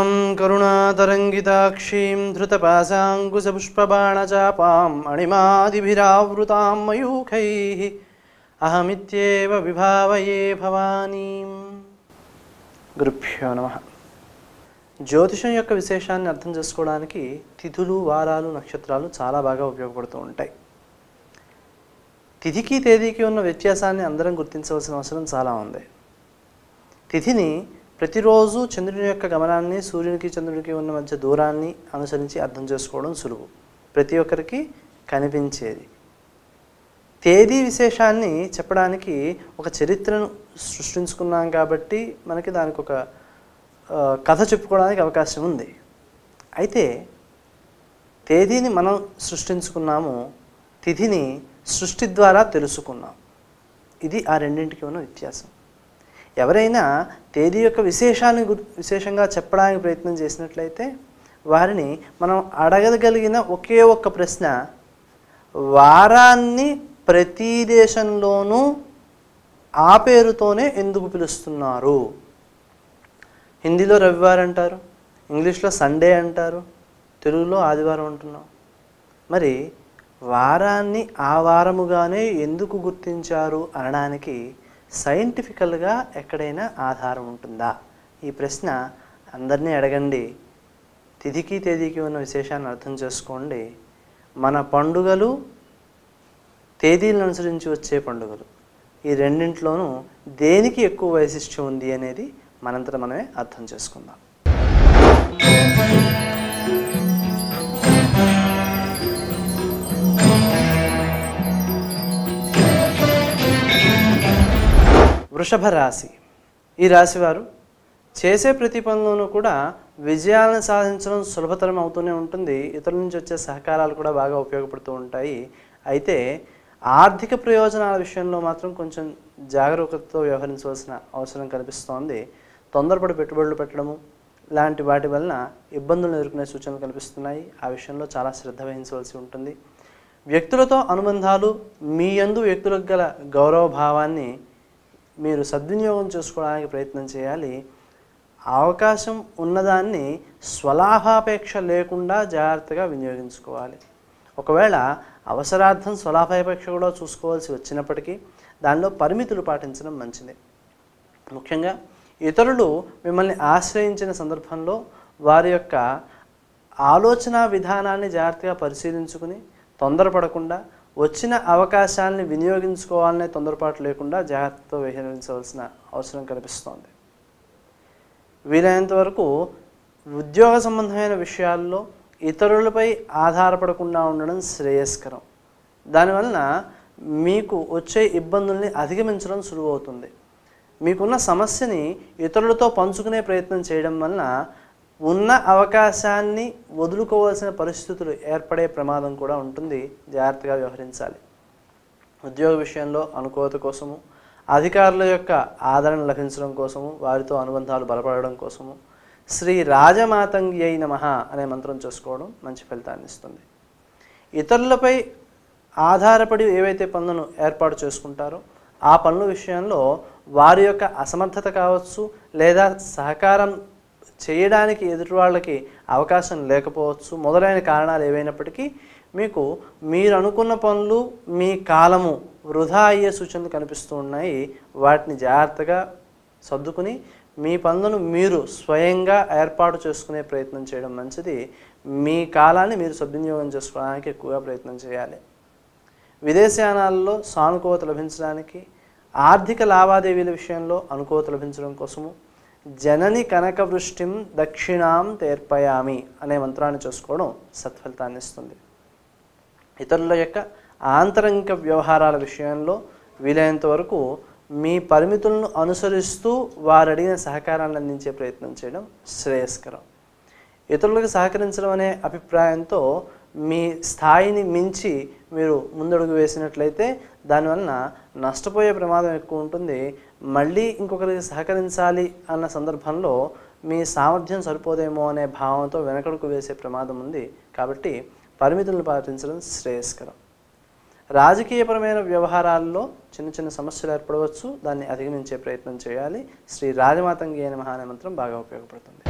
కరుణాం కరుణాతరంగితాక్షీం ధృతపాశాంకుశపుష్పబాణచాపాం అణిమాదిభిరావృతాం మయూఖైః అహమిత్యేవ విభావయే భవానీం. గురుభ్యో నమః. జ్యోతిషం యొక్క విశేషాన్ని అర్థం చేసుకోవడానికి తిథులు, వారాలు, నక్షత్రాలు చాలా బాగా ఉపయోగపడుతూ ఉంటాయి. తిథికి తేదీకి ఉన్న వ్యత్యాసాన్ని అందరం గుర్తించవలసిన అవసరం చాలా ఉంది. తిథిని ప్రతిరోజు చంద్రుని యొక్క గమనాన్ని, సూర్యునికి చంద్రునికి ఉన్న మధ్య దూరాన్ని అనుసరించి అర్థం చేసుకోవడం సులువు, ప్రతి ఒక్కరికి కనిపించేది. తేదీ విశేషాన్ని చెప్పడానికి ఒక చరిత్రను సృష్టించుకున్నాం కాబట్టి మనకి దానికి ఒక కథ చెప్పుకోవడానికి అవకాశం ఉంది. అయితే తేదీని మనం సృష్టించుకున్నాము, తిథిని సృష్టి ద్వారా తెలుసుకున్నాం. ఇది ఆ రెండింటికి ఉన్న వ్యత్యాసం. ఎవరైనా తేదీ యొక్క విశేషంగా చెప్పడానికి ప్రయత్నం చేసినట్లయితే వారిని మనం అడగగలిగిన ఒకే ఒక్క ప్రశ్న, వారాన్ని ప్రతి దేశంలోనూ ఆ పేరుతోనే ఎందుకు పిలుస్తున్నారు? హిందీలో రవివారం అంటారు, ఇంగ్లీష్లో సండే అంటారు, తెలుగులో ఆదివారం అంటున్నాం. మరి వారాన్ని ఆ వారముగానే ఎందుకు గుర్తించారు అనడానికి సైంటిఫికల్గా ఎక్కడైనా ఆధారం ఉంటుందా? ఈ ప్రశ్న అందరినీ అడగండి. తిథికి తేదీకి ఉన్న విశేషాన్ని అర్థం చేసుకోండి. మన పండుగలు తేదీలను అనుసరించి వచ్చే పండుగలు, ఈ రెండింటిలోనూ దేనికి ఎక్కువ వైశిష్ట్యం ఉంది అనేది మనంతట మనమే అర్థం చేసుకుందాం. వృషభ రాశి. ఈ రాశి వారు చేసే ప్రతి పనిలోనూ కూడా విజయాలను సాధించడం సులభతరం అవుతూనే ఉంటుంది. ఇతరుల నుంచి వచ్చే సహకారాలు కూడా బాగా ఉపయోగపడుతూ ఉంటాయి. అయితే ఆర్థిక ప్రయోజనాల విషయంలో మాత్రం కొంచెం జాగరూకతతో వ్యవహరించవలసిన అవసరం కనిపిస్తోంది. తొందరపడి పెట్టుబడులు పెట్టడము లాంటి వాటి వలన ఇబ్బందులను ఎదుర్కొనే సూచనలు కనిపిస్తున్నాయి. ఆ విషయంలో చాలా శ్రద్ధ వహించవలసి ఉంటుంది. వ్యక్తులతో అనుబంధాలు, మీ యందు వ్యక్తులకు గల గౌరవ భావాన్ని మీరు సద్వినియోగం చేసుకోవడానికి ప్రయత్నం చేయాలి. అవకాశం ఉన్నదాన్ని స్వలాభాపేక్ష లేకుండా జాగ్రత్తగా వినియోగించుకోవాలి. ఒకవేళ అవసరార్థం స్వలాభాపేక్ష కూడా చూసుకోవాల్సి వచ్చినప్పటికీ దానిలో పరిమితులు పాటించడం మంచిది. ముఖ్యంగా ఇతరులు మిమ్మల్ని ఆశ్రయించిన సందర్భంలో వారి యొక్క ఆలోచన విధానాన్ని జాగ్రత్తగా పరిశీలించుకుని తొందరపడకుండా వచ్చిన అవకాశాలని వినియోగించుకోవాలనే తొందరపాటు లేకుండా జాగ్రత్తతో వ్యవహరించవలసిన అవసరం కనిపిస్తోంది. వీలైనంత వరకు ఉద్యోగ సంబంధమైన విషయాల్లో ఇతరులపై ఆధారపడకుండా ఉండడం శ్రేయస్కరం. దానివలన మీకు వచ్చే ఇబ్బందుల్ని అధిగమించడం సులువవుతుంది. మీకున్న సమస్యని ఇతరులతో పంచుకునే ప్రయత్నం చేయడం వలన ఉన్న అవకాశాన్ని వదులుకోవాల్సిన పరిస్థితులు ఏర్పడే ప్రమాదం కూడా ఉంటుంది. జాగ్రత్తగా వ్యవహరించాలి. ఉద్యోగ విషయంలో అనుకూలత కోసము, అధికారుల యొక్క ఆదరణ లభించడం కోసము, వారితో అనుబంధాలు బలపడడం కోసము శ్రీ రాజమాతంగ్యై నమః అనే మంత్రం చేసుకోవడం మంచి ఫలితాన్ని ఇస్తుంది. ఇతరులపై ఆధారపడి ఏవైతే పనులను ఏర్పాటు చేసుకుంటారో ఆ పనుల విషయంలో వారి యొక్క అసమర్థత కావచ్చు, లేదా సహకారం చేయడానికి ఎదుటి వాళ్ళకి అవకాశం లేకపోవచ్చు, మొదలైన కారణాలు ఏవైనప్పటికీ మీకు మీరు అనుకున్న పనులు మీ కాలము వృధా అయ్యే సూచనలు కనిపిస్తూ ఉన్నాయి. వాటిని జాగ్రత్తగా సర్దుకుని మీ పనులను మీరు స్వయంగా ఏర్పాటు చేసుకునే ప్రయత్నం చేయడం మంచిది. మీ కాలాన్ని మీరు సద్వినియోగం చేసుకోవడానికి ఎక్కువగా ప్రయత్నం చేయాలి. విదేశయానాల్లో సానుకూలత లభించడానికి, ఆర్థిక లావాదేవీల విషయంలో అనుకూలత లభించడం కోసము జనని కనక వృష్టిం దక్షిణాం తేర్పయామి అనే మంత్రాన్ని చేసుకోవడం సత్ఫలితాన్ని ఇస్తుంది. ఇతరుల యొక్క ఆంతరంగిక వ్యవహారాల విషయంలో వీలైనంత వరకు మీ పరిమితులను అనుసరిస్తూ వారు అడిగిన సహకారాన్ని అందించే ప్రయత్నం చేయడం శ్రేయస్కరం. ఇతరులకు సహకరించడం అనే అభిప్రాయంతో మీ స్థాయిని మించి మీరు ముందడుగు వేసినట్లయితే దానివలన నష్టపోయే ప్రమాదం ఎక్కువ ఉంటుంది. మళ్ళీ ఇంకొకరికి సహకరించాలి అన్న సందర్భంలో మీ సామర్థ్యం సరిపోదేమో అనే భావంతో వెనకడుగు వేసే ప్రమాదం ఉంది. కాబట్టి పరిమితులను పాటించడం శ్రేయస్కరం. రాజకీయపరమైన వ్యవహారాల్లో చిన్న చిన్న సమస్యలు ఏర్పడవచ్చు, దాన్ని అధిగమించే ప్రయత్నం చేయాలి. శ్రీ రాజమాతంగి నమః అనే మంత్రం బాగా ఉపయోగపడుతుంది.